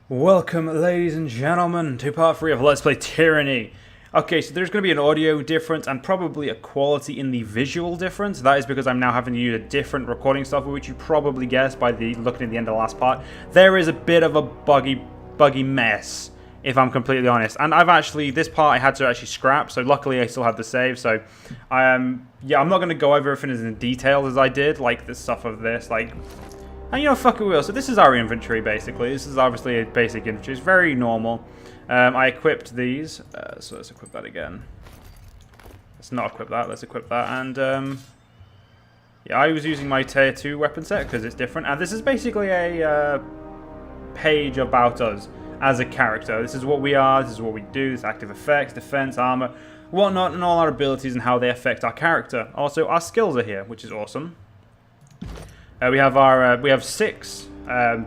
Welcome, ladies and gentlemen, to part 3 of Let's Play Tyranny. Okay, so there's going to be an audio difference and probably a quality in the visual difference. That is because I'm now having to use a different recording software, which you probably guessed by looking at the end of the last part. There is a bit of a buggy mess, if I'm completely honest. And this part I had to actually scrap, so luckily I still have the save. So, yeah, I'm not going to go over everything as in detail as I did, like the stuff of this, and fuck it will. So this is our inventory, basically. This is obviously a basic inventory. It's very normal. I equipped these. So let's equip that again. Let's not equip that. Let's equip that. And, yeah, I was using my Tier 2 weapon set because it's different. And this is basically a page about us as a character. This is what we are. This is what we do. This active effects, defense, armor, whatnot, and all our abilities and how they affect our character. Also, our skills are here, which is awesome. We have 6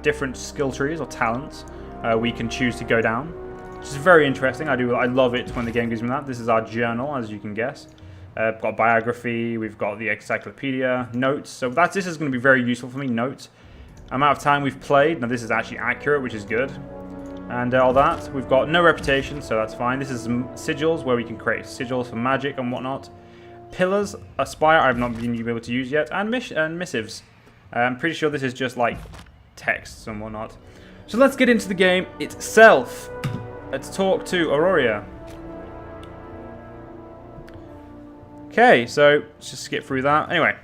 different skill trees or talents we can choose to go down, which is very interesting. I love it when the game gives me that. This is our journal, as you can guess. We've got biography, we've got the encyclopedia, notes. So this is going to be very useful for me. Notes, amount of time we've played. Now this is actually accurate, which is good, and all that. We've got no reputation, so that's fine. This is sigils where we can create sigils for magic and whatnot. Pillars, aspire. I've not been able to use yet, and missives. I'm pretty sure this is just like texts and whatnot. So let's get into the game itself. Let's talk to Aurora. Okay, so let's just skip through that. Anyway,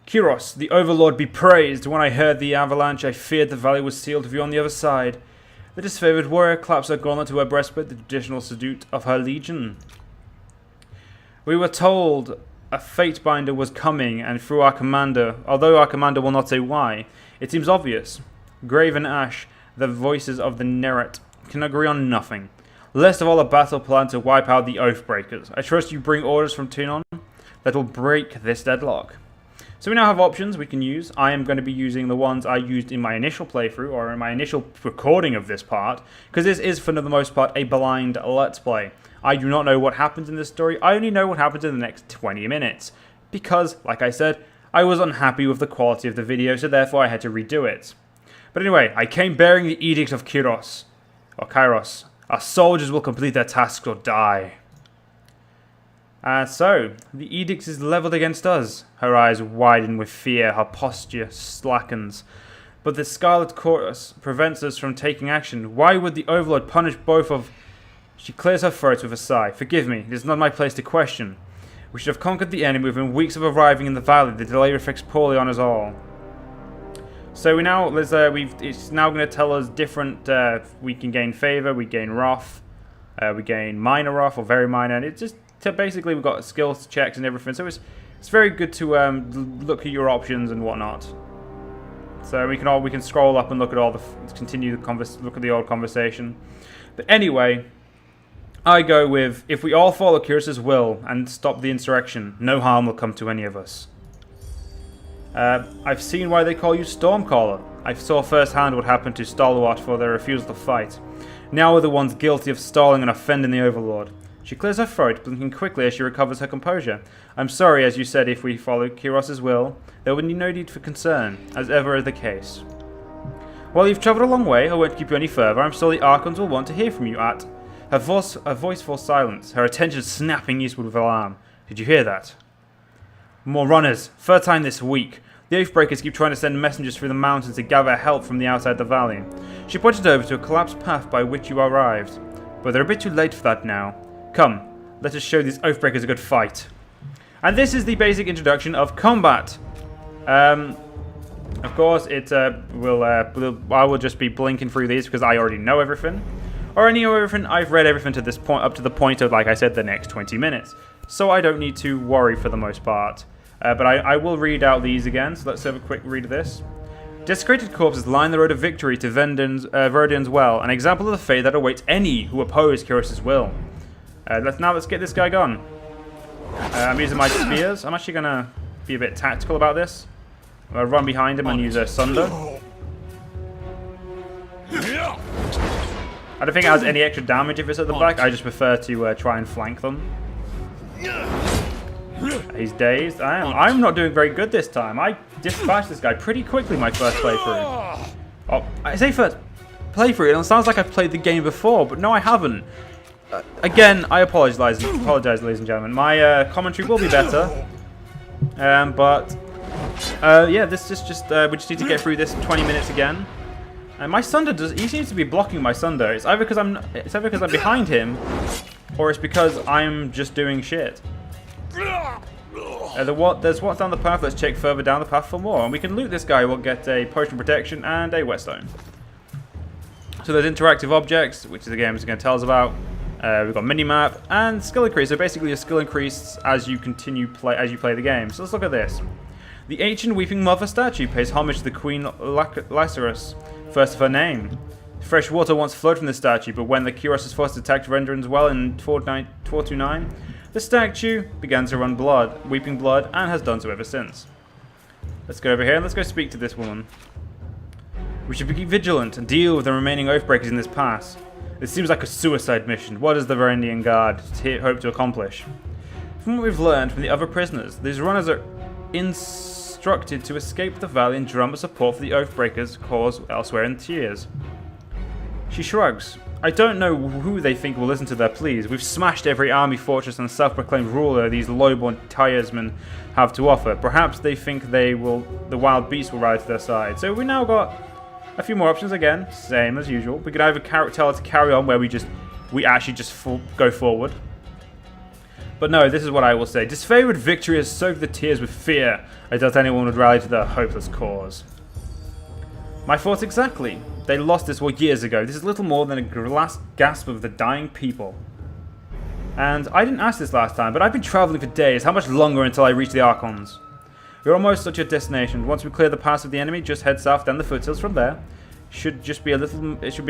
Kyros, the Overlord be praised. When I heard the avalanche, I feared the valley was sealed with you on the other side. The disfavored warrior claps her gauntlet to her breastplate, the traditional salute of her legion. We were told a fate binder was coming, and through our commander, although our commander will not say why, it seems obvious. Grave and Ash, the voices of the Neret, can agree on nothing. Least of all a battle plan to wipe out the Oathbreakers. I trust you bring orders from Tunon that will break this deadlock. So we now have options we can use. I am going to be using the ones I used in my initial playthrough, or in my initial recording of this part, because this is, for the most part, a blind Let's Play. I do not know what happens in this story. I only know what happens in the next 20 minutes. Because, like I said, I was unhappy with the quality of the video, so therefore I had to redo it. But anyway, I came bearing the Edict of Kyros. Or Kairos. Our soldiers will complete their tasks or die. So, the Edict is leveled against us. Her eyes widen with fear, her posture slackens. But the Scarlet Chorus prevents us from taking action. Why would the Overlord punish both of... She clears her throat with a sigh. Forgive me, it is not my place to question. We should have conquered the enemy within weeks of arriving in the valley. The delay reflects poorly on us all. So it's now going to tell us different. We can gain favor, we gain wrath, we gain minor wrath or very minor, and it's just basically we've got skills checks and everything. So it's very good to look at your options and whatnot. So we can scroll up and look at all look at the old conversation. But anyway. I go with, if we all follow Kyros' will and stop the insurrection, no harm will come to any of us. I've seen why they call you Stormcaller. I saw firsthand what happened to Stalwart for their refusal to fight. Now we're the ones guilty of stalling and offending the Overlord. She clears her throat, blinking quickly as she recovers her composure. I'm sorry, as you said, if we follow Kyros' will, there would be no need for concern, as ever is the case. Well, you've travelled a long way, I won't keep you any further. I'm sure the Archons will want to hear from you at... Her voice falls silence, her attention snapping eastward with alarm. Did you hear that? More runners. Third time this week. The Oathbreakers keep trying to send messengers through the mountains to gather help from the outside the valley. She pointed over to a collapsed path by which you arrived. But they're a bit too late for that now. Come, let us show these Oathbreakers a good fight. And this is the basic introduction of combat. Of course, I will just be blinking through these because I already know everything. I've read everything to this point, up to the point of, like I said, the next 20 minutes. So I don't need to worry for the most part. But I will read out these again, so let's have a quick read of this. Desecrated corpses line the road of victory to Verdion's well, an example of the fate that awaits any who oppose Kyros' will. Let's get this guy gone. I'm using my spears. I'm actually going to be a bit tactical about this. I'm going to run behind him and use a Sunder. I don't think it has any extra damage if it's at the back. I just prefer to try and flank them. He's dazed. I'm not doing very good this time. I dispatched this guy pretty quickly my first playthrough. Oh, I say first. playthrough, and it sounds like I've played the game before, but no, I haven't. Again, I apologize, ladies and gentlemen. My commentary will be better, but yeah, this is just we just need to get through this 20 minutes again. And my Sunder he seems to be blocking my Sunder. It's either because I'm behind him, or it's because I'm just doing shit. There's what's down the path. Let's check further down the path for more, and we can loot this guy. We'll get a potion of protection and a whetstone. So there's interactive objects, which the game is going to tell us about. We've got minimap and skill increase. So basically, your skill increases as you play the game. So let's look at this. The ancient Weeping Mother statue pays homage to the Queen Lazarus, first of her name. Fresh water once flowed from the statue, but when the Kyros first attacked Renderan's well in 429, the statue began to run blood, weeping blood, and has done so ever since. Let's go over here and let's go speak to this woman. We should be vigilant and deal with the remaining Oathbreakers in this pass. It seems like a suicide mission. What does the Varangian Guard hope to accomplish? From what we've learned from the other prisoners, these runners are instructed to escape the valley and drum up support for the Oathbreakers' cause elsewhere in Tears. She shrugs. I don't know who they think will listen to their pleas. We've smashed every army, fortress, and self-proclaimed ruler these low-born Tyersmen have to offer. Perhaps they think the wild beasts will rise to their side. So we now got a few more options again, same as usual. We could either tell her to carry on, where we actually just go forward. But no, this is what I will say. Disfavored victory has soaked the tears with fear. I doubt anyone would rally to their hopeless cause. My thoughts exactly. They lost this war years ago. This is little more than a last gasp of the dying people. And I didn't ask this last time, but I've been traveling for days. How much longer until I reach the Archons? We're almost at your destination. Once we clear the pass of the enemy, just head south down the foothills from there. It should be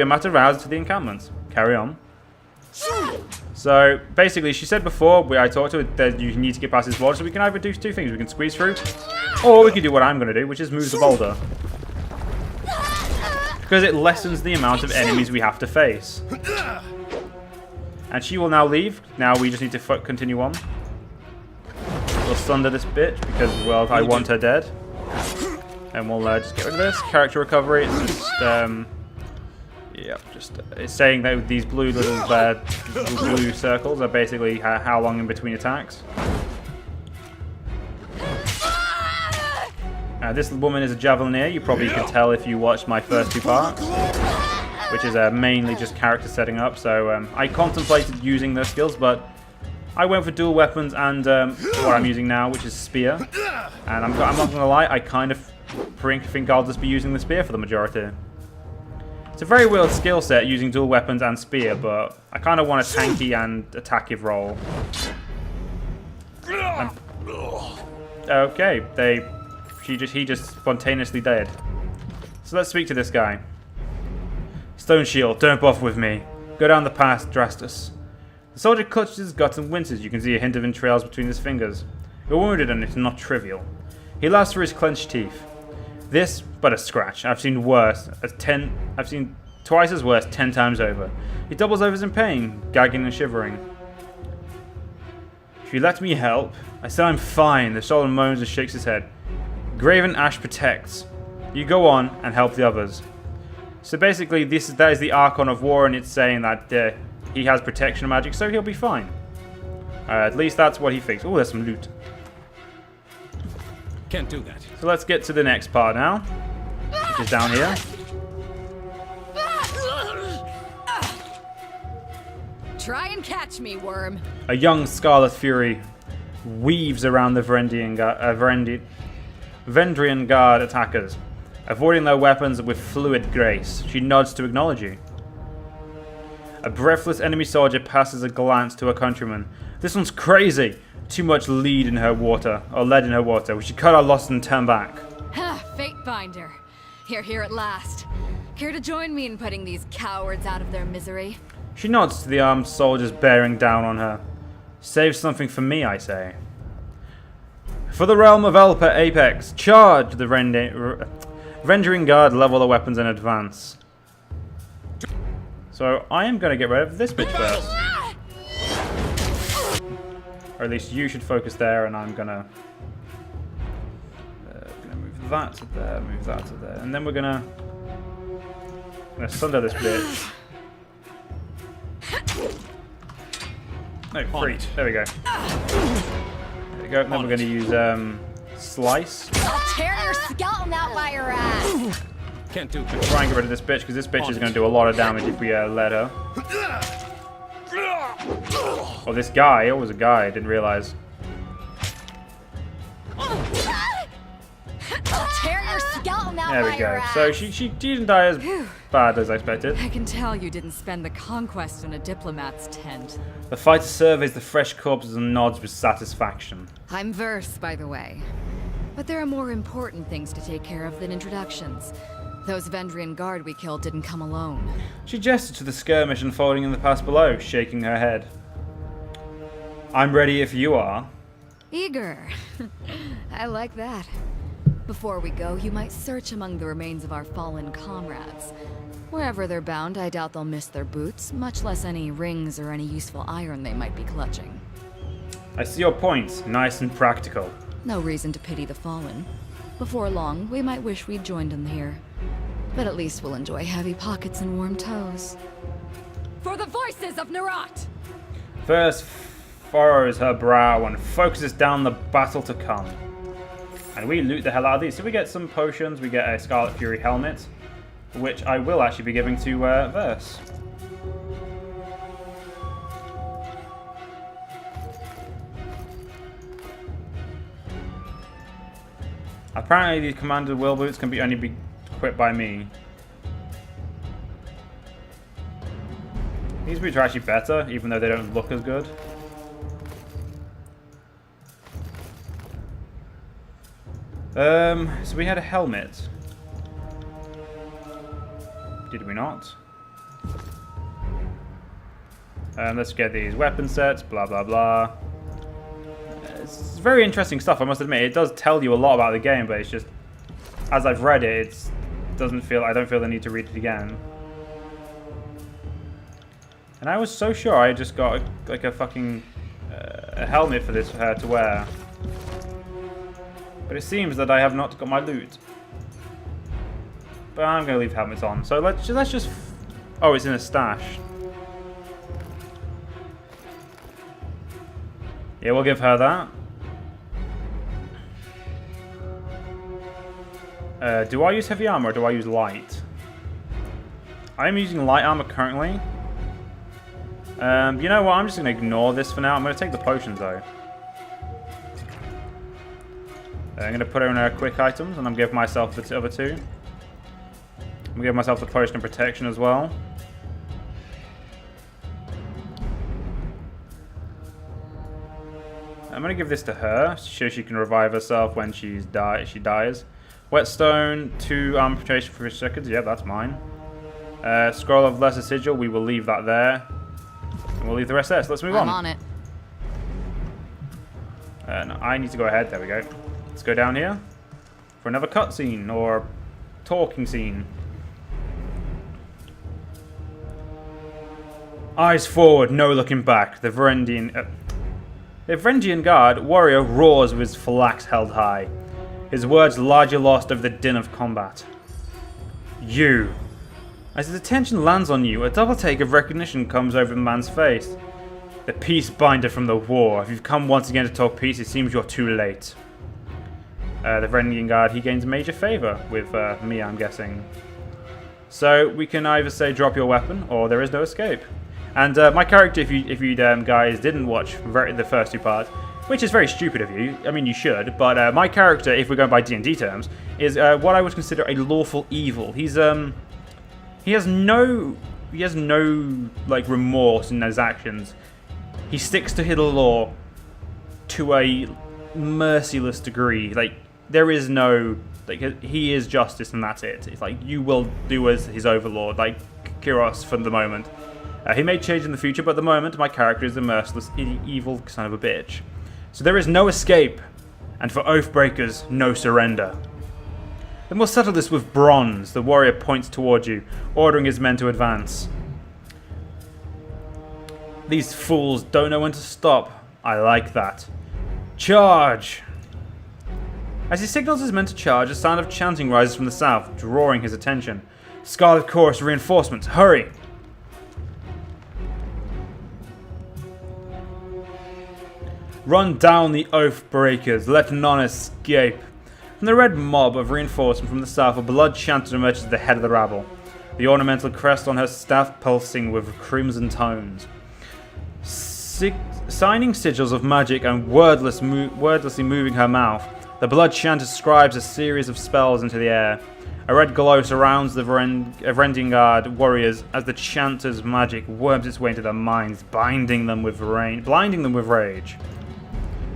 a matter of hours to the encampment. Carry on. So basically, she said before I talked to her that you need to get past this wall, so we can either do two things. We can squeeze through, or we can do what I'm going to do, which is move the boulder. Because it lessens the amount of enemies we have to face. And she will now leave. Now we just need to continue on. We'll sunder this bitch because, well, I want her dead. And we'll just get rid of this. Character recovery. It's just, yeah, it's saying that these blue little blue circles are basically how long in between attacks. This woman is a Javelineer. You probably could tell if you watched my first two parts, which is mainly just character setting up. So I contemplated using those skills, but I went for dual weapons and what I'm using now, which is spear. And I'm not going to lie, I kind of think I'll just be using the spear for the majority. It's a very weird skill set using dual weapons and spear, but I kind of want a tanky and attackive role. Okay, he just spontaneously died. So let's speak to this guy. Stone Shield, don't buff with me. Go down the path, Drastus. The soldier clutches his guts and winces. You can see a hint of entrails between his fingers. You're wounded and it's not trivial. He laughs through his clenched teeth. This, but a scratch. I've seen twice as worse 10 times over. He doubles over in pain, gagging and shivering. If you let me help. I said I'm fine. The soldier moans and shakes his head. Graven Ash protects. You go on and help the others. So basically, that is the Archon of War, and it's saying that he has protection magic, so he'll be fine. At least that's what he thinks. Oh, there's some loot. Can't do that. So let's get to the next part now, which is down here. Try and catch me, worm. A young Scarlet Fury weaves around the Vendrian Guard attackers, avoiding their weapons with fluid grace. She nods to acknowledge you. A breathless enemy soldier passes a glance to her countryman. This one's crazy. Too much lead in her water, or lead in her water. We should cut our losses and turn back. Fate finder. Here at last. Care to join me in putting these cowards out of their misery? She nods to the armed soldiers bearing down on her. Save something for me, I say. For the realm of Apex, charge! The Rendering Guard level their weapons in advance. So I am going to get rid of this bitch first. Or at least you should focus there, and I'm going to move that to there, move that to there. And then we're going to gonna sunder this bitch. No, free. There we go. There we go. Then we're gonna use slice. I'll tear your skeleton out by your ass. Can't do it. Try and get rid of this bitch because this bitch is gonna do a lot of damage if we let her. Oh, this guy. It was a guy. I didn't realize. I'll tear your skeleton out There by we your go. ass. So she didn't die as bad as I expected. I can tell you didn't spend the conquest in a diplomat's tent. The fighter surveys the fresh corpses and nods with satisfaction. I'm Verse, by the way. But there are more important things to take care of than introductions. Those Vendrian guard we killed didn't come alone. She gestured to the skirmish unfolding in the pass below, shaking her head. I'm ready if you are. Eager. I like that. Before we go, you might search among the remains of our fallen comrades. Wherever they're bound, I doubt they'll miss their boots, much less any rings or any useful iron they might be clutching. I see your point. Nice and practical. No reason to pity the fallen. Before long, we might wish we'd joined them here. But at least we'll enjoy heavy pockets and warm toes. For the voices of Narat! First furrows her brow and focuses down the battle to come. And we loot the hell out of these. So we get some potions, we get a Scarlet Fury helmet, which I will actually be giving to Verse. Apparently these commanded wheel boots can only be equipped by me. These boots are actually better, even though they don't look as good. So we had a helmet. Did we not? Let's get these weapon sets, blah blah blah. It's very interesting stuff, I must admit. It does tell you a lot about the game, but it's just, as I've read it, I don't feel the need to read it again. And I was so sure I just got like a fucking a helmet for this for her to wear. But it seems that I have not got my loot. But I'm going to leave helmets on. So let's just... Oh, it's in a stash. Yeah, we'll give her that. Do I use heavy armor or do I use light? I'm using light armor currently. You know what? I'm just going to ignore this for now. I'm going to take the potions though. I'm going to put her in her quick items and I'm going to give myself the other two. I'm going to give myself the potion of protection as well. I'm going to give this to her so she can revive herself when she dies. Whetstone, 2 armor protection for 50 seconds. Yeah, that's mine. Scroll of Lesser Sigil, we will leave that there. And we'll leave the rest there, so let's move on. I'm on it. No, I need to go ahead. There we go. Let's go down here for another cutscene or talking scene. Eyes forward, no looking back. The Varangian guard warrior roars with his phalanx held high. His words largely lost over the din of combat. You. As his attention lands on you, a double take of recognition comes over the man's face. The peace binder from the war. If you've come once again to talk peace, it seems you're too late. The Varangian guard, he gains major favor with me, I'm guessing. So we can either say drop your weapon, or there is no escape. And my character, if you guys didn't watch the first 2 parts, which is very stupid of you, I mean you should, but my character, if we're going by D&D terms, is what I would consider a lawful evil. He has no like remorse in his actions. He sticks to his law to a merciless degree. Like there is no, like, he is justice and that's it. It's like you will do as his overlord, like Kyros for the moment. He may change in the future, but at the moment my character is a merciless, evil son of a bitch. So there is no escape, and for Oathbreakers, no surrender. Then we'll settle this with bronze. The warrior points towards you, ordering his men to advance. These fools don't know when to stop. I like that. Charge! As he signals his men to charge, a sound of chanting rises from the south, drawing his attention. Scarlet Chorus reinforcements, hurry! Run down the Oath Breakers, let none escape. From the red mob of reinforcements from the south, a blood chanter emerges at the head of the rabble, the ornamental crest on her staff pulsing with crimson tones. Signing sigils of magic and wordlessly moving her mouth, the blood chanter scribes a series of spells into the air. A red glow surrounds the Verendingard warriors as the chanter's magic worms its way into their minds, blinding them with rage.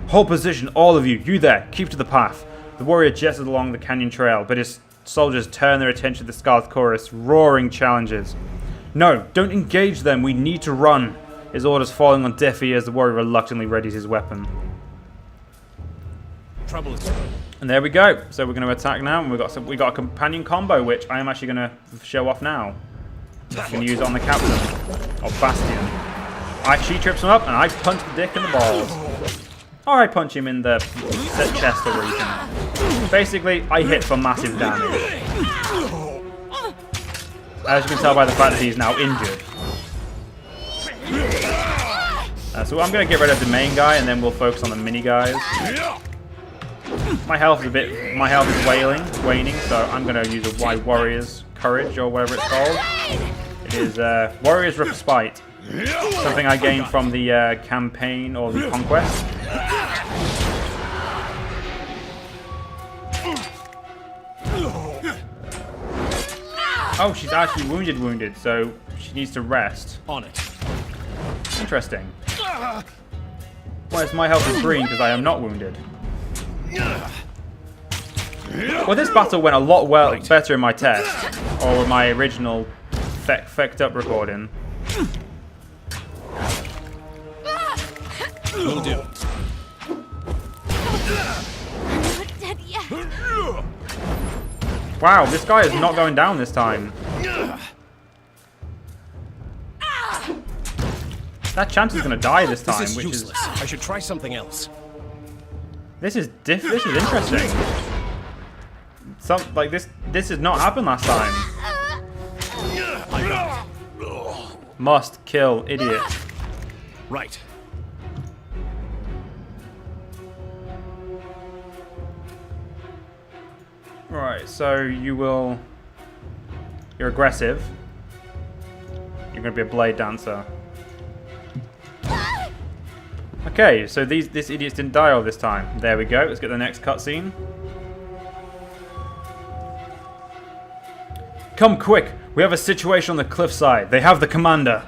Hold position, all of you. You there, keep to the path. The warrior jetted along the canyon trail, but his soldiers turn their attention to the Scarlet Chorus, roaring challenges. No, don't engage them. We need to run. His orders falling on deaf ears, the warrior reluctantly readies his weapon. Trouble is. And there we go. So we're going to attack now, and we got a companion combo, which I am actually going to show off now. I'm going to use it on the captain of Bastion. She trips him up, and I punch the dick in the balls. Or I punch him in the chest region. Basically, I hit for massive damage. As you can tell by the fact that he's now injured. So I'm going to get rid of the main guy, and then we'll focus on the mini guys. My health is waning, so I'm going to use a White Warrior's Courage, or whatever it's called. It is Warrior's Respite. Something I gained from the campaign, or the conquest. Oh, she's actually wounded, so she needs to rest. On it. Interesting. Whereas my health is green because I am not wounded. Well, this battle went a lot better in my test, or my original fecked up recording. Will do. Not dead yet. Wow, this guy is not going down this time. That chance is going to die this time, This is which useless. is. I should try something else. This is interesting. This did not happen last time. Must kill idiot. Right. Right, so you're aggressive. You're going to be a blade dancer. Okay, so these idiots didn't die all this time. There we go. Let's get the next cutscene. Come quick! We have a situation on the cliffside. They have the commander.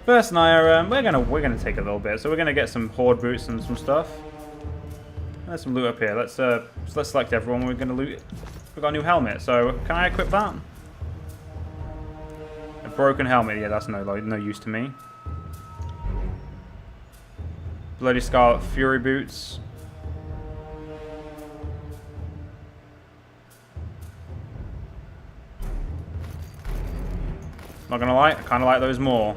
First, Naya, we're gonna take a little bit. So we're gonna get some horde boots and some stuff. There's some loot up here. Let's select everyone. We're gonna loot. We've got a new helmet. So can I equip that? A broken helmet. Yeah, that's no use to me. Bloody Scarlet Fury boots. Not gonna lie, I kind of like those more.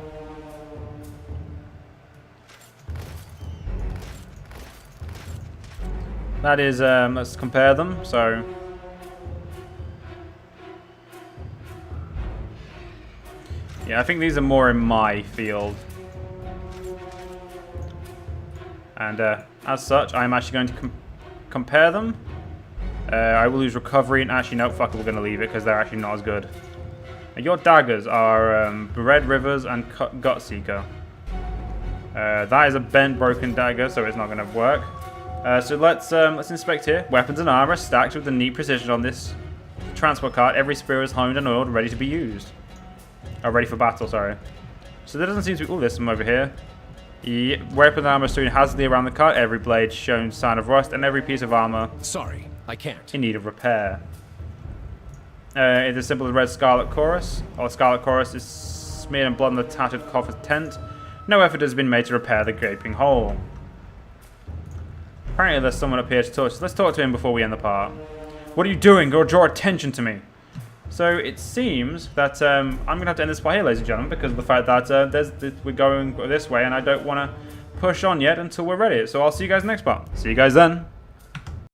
That is, let's compare them. So, yeah, I think these are more in my field. And as such, I'm actually going to compare them. I will use recovery, and actually, no, fuck it, we're going to leave it because they're actually not as good. Your daggers are Red Rivers and Gut Seeker. That is a bent, broken dagger, so it's not going to work. So let's inspect here. Weapons and armor stacked with the neat precision on this transport cart. Every spear is honed and oiled, ready to be used. Oh, ready for battle, sorry. So there doesn't seem to be... Oh, there's some over here. Yeah, weapon and armor strewn hazardly around the cart. Every blade shown sign of rust, and every piece of armor... Sorry, I can't. ...in need of repair. It's as simple as Red Scarlet Chorus. Or Scarlet Chorus is smeared in blood on the tattered coffer's tent. No effort has been made to repair the gaping hole. Apparently there's someone up here to talk to. Let's talk to him before we end the part. What are you doing? Go draw attention to me. So it seems that I'm going to have to end this part here, ladies and gentlemen, because of the fact that we're going this way and I don't want to push on yet until we're ready. So I'll see you guys next part. See you guys then.